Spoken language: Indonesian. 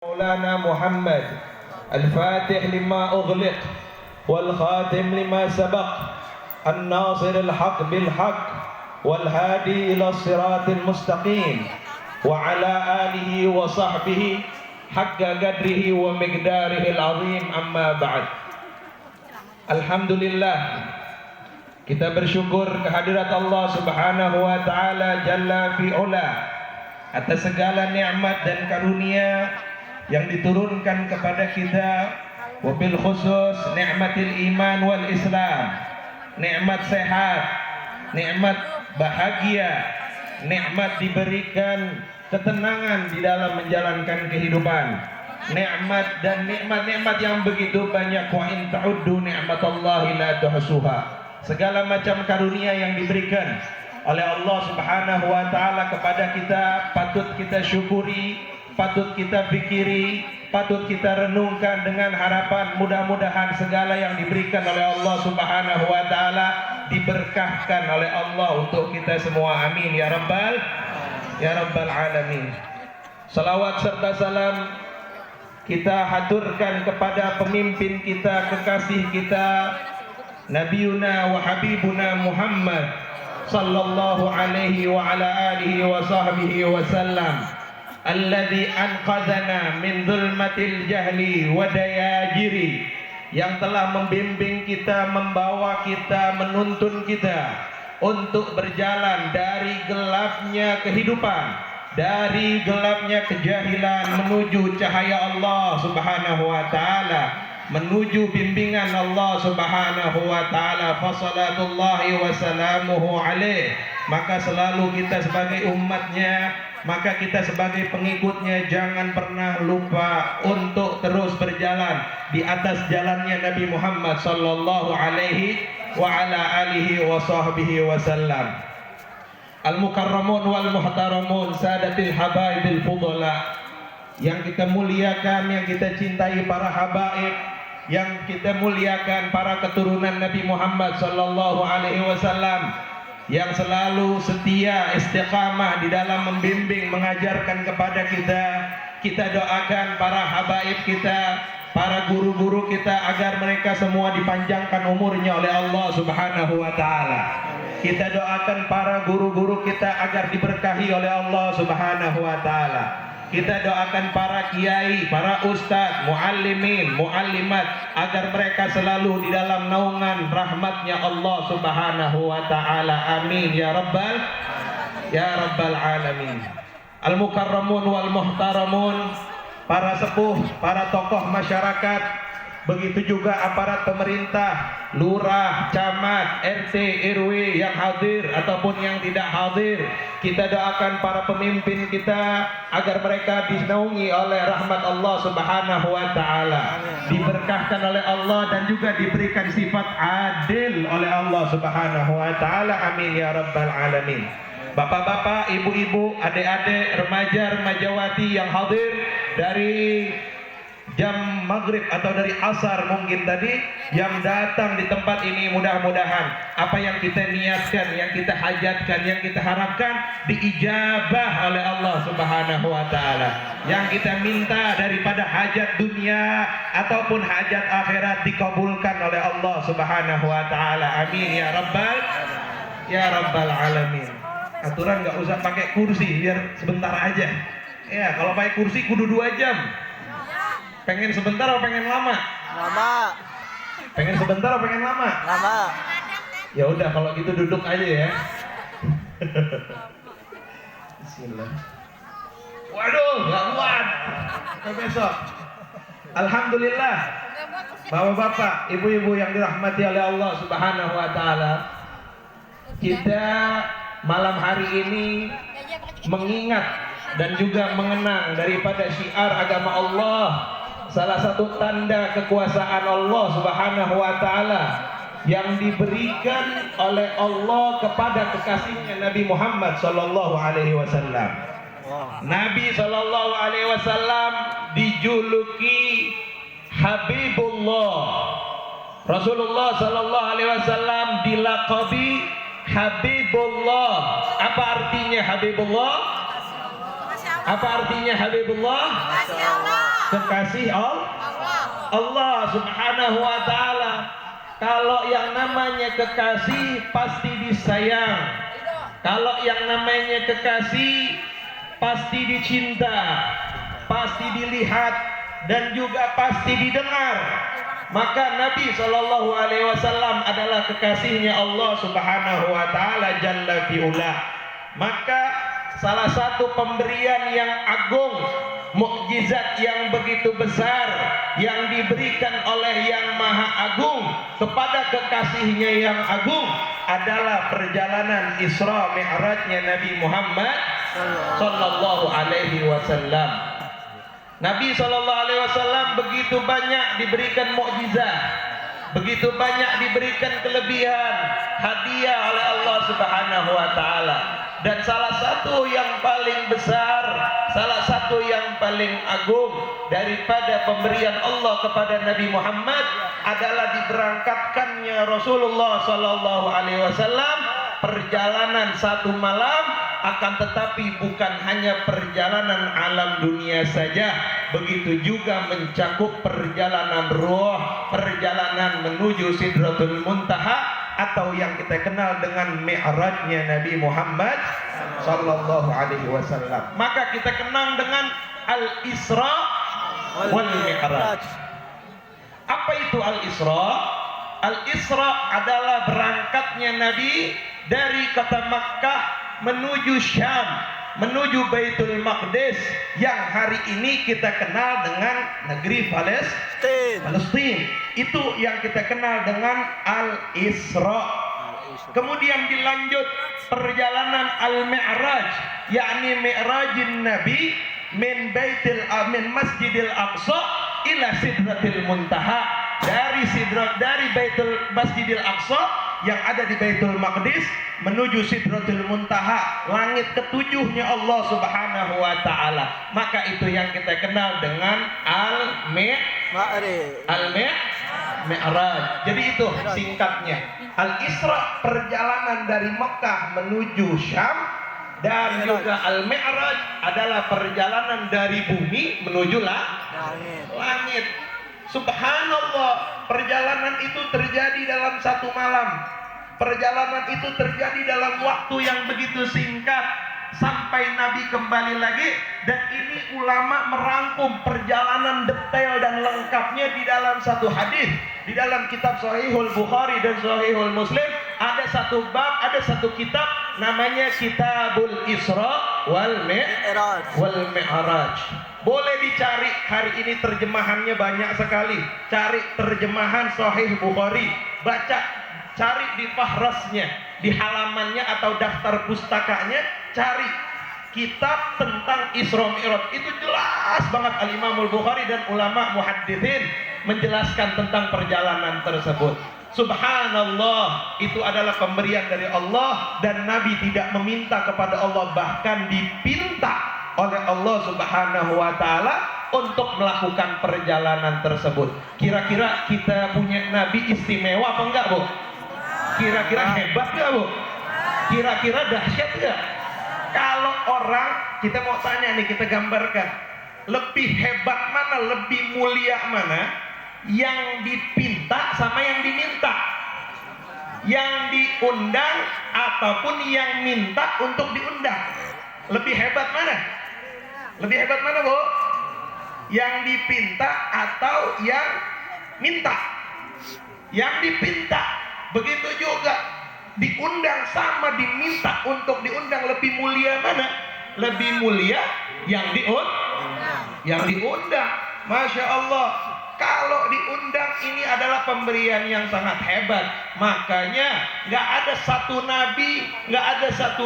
مولانا محمد الفاتح لما أغلق والخاتم لما سبق الناصر الحق بالحق والهادي إلى الصراط المستقيم وعلى آله وصحبه حق قدره ومقداره العظيم. أما بعد. Alhamdulillah, kita bersyukur kehadirat Allah Subhanahu wa taala Jalla fi ula atas segala nikmat dan karunia yang diturunkan kepada kita, wabil khusus nikmatil iman wal Islam, nikmat sehat, nikmat bahagia, nikmat diberikan ketenangan di dalam menjalankan kehidupan, nikmat dan nikmat-nikmat yang begitu banyak. Wa in ta'uddu ni'matallahi la tuhsuha. Segala macam karunia yang diberikan oleh Allah Subhanahu wa taala kepada kita patut kita syukuri, patut kita fikiri, patut kita renungkan dengan harapan mudah-mudahan segala yang diberikan oleh Allah Subhanahu wa taala diberkahkan oleh Allah untuk kita semua. Amin ya rabbal alamin. Salawat serta salam kita haturkan kepada pemimpin kita, kekasih kita, Nabiuna wa Habibuna Muhammad sallallahu alaihi wa ala alihi wa sahbihi wa sallam, alladzi anqadhana min dhulmatil jahli wa dayajiri, yang telah membimbing kita, membawa kita, menuntun kita untuk berjalan dari gelapnya kehidupan, dari gelapnya kejahilan menuju cahaya Allah Subhanahu wa taala, menuju bimbingan Allah Subhanahu wa taala. Fasalatullahi wa salamuhu alaih. Maka selalu kita sebagai umatnya, maka kita sebagai pengikutnya jangan pernah lupa untuk terus berjalan di atas jalannya Nabi Muhammad sallallahu alaihi wa ala alihi wa sahbihi wasallam. Al-mukarramun wal muhtaramun, sadatil habaibil fudala, yang kita muliakan, yang kita cintai para habaib, yang kita muliakan para keturunan Nabi Muhammad sallallahu alaihi wasallam, yang selalu setia istiqamah di dalam membimbing, mengajarkan kepada kita. Kita doakan para habaib kita, para guru-guru kita, agar mereka semua dipanjangkan umurnya oleh Allah Subhanahu wa taala. Kita doakan para guru-guru kita agar diberkahi oleh Allah Subhanahu wa taala. Kita doakan para kiai, para ustadz, muallimin, muallimat, agar mereka selalu di dalam naungan rahmatnya Allah Subhanahu wa taala. Amin ya rabbal alamin. Al-mukarramun wal muhtaramun, para sepuh, para tokoh masyarakat, begitu juga aparat pemerintah, lurah, camat, RT, RW yang hadir ataupun yang tidak hadir. Kita doakan para pemimpin kita agar mereka dinaungi oleh rahmat Allah Subhanahu wa taala, diberkahkan oleh Allah dan juga diberikan sifat adil oleh Allah Subhanahu wa taala. Amin ya rabbal alamin. Bapak-bapak, ibu-ibu, adik-adik, remaja, remajawati yang hadir dari jam maghrib atau dari asar mungkin tadi, yang datang di tempat ini, mudah-mudahan apa yang kita niatkan, yang kita hajatkan, yang kita harapkan diijabah oleh Allah Subhanahu wa taala. Yang kita minta daripada hajat dunia ataupun hajat akhirat dikabulkan oleh Allah Subhanahu wa taala. Amin ya rabbal alamin. Aturan nggak usah pakai kursi, biar sebentar aja. Ya, kalau pakai kursi kudu 2 jam. Pengen sebentar atau pengen lama? Lama. Pengen sebentar atau pengen lama? Lama. Ya udah kalau gitu duduk aja ya. Bismillah. Waduh, nggak kuat. Sampai besok. Alhamdulillah. Bapak-bapak, ibu-ibu yang dirahmati oleh Allah Subhanahu wa taala, kita malam hari ini mengingat dan juga mengenang daripada syiar agama Allah, salah satu tanda kekuasaan Allah Subhanahu wa taala yang diberikan oleh Allah kepada kekasihnya Nabi Muhammad sallallahu alaihi wasallam. Nabi sallallahu alaihi wasallam dijuluki Habibullah. Rasulullah sallallahu alaihi wasallam dilaqabi Habibullah. Apa artinya Habibullah? Apa artinya Habibullah? Masya Allah. Kekasih Allah Subhanahu wa ta'ala. Kalau yang namanya kekasih pasti disayang. Kalau yang namanya kekasih pasti dicinta, pasti dilihat, dan juga pasti didengar. Maka Nabi Shallallahu Alaihi Wasallam adalah kekasihnya Allah Subhanahu Wa Taala Jalla fi'ula. Maka salah satu pemberian yang agung, mukjizat yang begitu besar yang diberikan oleh Yang Maha Agung kepada kekasihnya yang agung adalah perjalanan Isra Mi'rajnya Nabi Muhammad Sallallahu Alaihi Wasallam. Nabi Sallallahu Alaihi Wasallam begitu banyak diberikan mukjizat, begitu banyak diberikan kelebihan, hadiah oleh Allah Subhanahu Wa Taala. Dan salah satu yang paling besar, salah satu yang paling agung daripada pemberian Allah kepada Nabi Muhammad adalah diberangkatkannya Rasulullah Sallallahu Alaihi Wasallam perjalanan satu malam. Akan tetapi bukan hanya perjalanan alam dunia saja, begitu juga mencakup perjalanan ruh, perjalanan menuju Sidratul Muntaha, atau yang kita kenal dengan Mi'rajnya Nabi Muhammad Sallallahu Alaihi Wasallam. Maka kita kenal dengan Al-Isra wal Mi'raj. Apa itu Al-Isra? Al-Isra adalah berangkatnya Nabi dari kota Makkah menuju Syam, menuju Baitul Maqdis yang hari ini kita kenal dengan negeri Palestina. Itu yang kita kenal dengan Al-Isra. Kemudian dilanjut perjalanan Al-Mi'raj, yakni Mi'rajin Nabi min Masjidil Aqsa ila Sidratil Muntaha. Dari Baitul Masjidil Aqsa yang ada di Baitul Maqdis menuju Sidratul Muntaha, langit ketujuhnya Allah Subhanahu wa taala. Maka itu yang kita kenal dengan Al-Mi'raj. Jadi itu singkatnya. Al-Isra perjalanan dari Mekah menuju Syam, dan juga Al-Mi'raj adalah perjalanan dari bumi menuju langit. Subhanallah, perjalanan itu terjadi dalam satu malam. Perjalanan itu terjadi dalam waktu yang begitu singkat sampai Nabi kembali lagi. Dan ini ulama merangkum perjalanan detail dan lengkapnya di dalam satu hadis. Di dalam kitab Sahihul Bukhari dan Sahihul Muslim ada satu bab, ada satu kitab namanya Kitabul Isra wal Mi'raj. Boleh dicari, hari ini terjemahannya banyak sekali. Cari terjemahan Sahih Bukhari, baca, cari di fahrasnya, di halamannya atau daftar pustakanya, cari kitab tentang Isra Mi'raj. Itu jelas banget Al-Imamul Bukhari dan ulama muhadditsin menjelaskan tentang perjalanan tersebut. Subhanallah, itu adalah pemberian dari Allah, dan Nabi tidak meminta kepada Allah, bahkan dipinta oleh Allah Subhanahu wa taala untuk melakukan perjalanan tersebut. Kira-kira kita punya Nabi istimewa apa enggak, Bu? Kira-kira hebat enggak, Bu? Kira-kira dahsyat enggak? Kalau orang, kita mau tanya nih, kita gambarkan, lebih hebat mana, lebih mulia mana, yang dipinta sama yang diminta, yang diundang ataupun yang minta untuk diundang? Lebih hebat mana? Lebih hebat mana, Bu? Yang dipinta atau yang minta? Yang dipinta. Begitu juga diundang sama diminta untuk diundang, lebih mulia mana? Lebih mulia yang diundang. Masya Allah. Kalau diundang, ini adalah pemberian yang sangat hebat. Makanya nggak ada satu nabi, nggak ada satu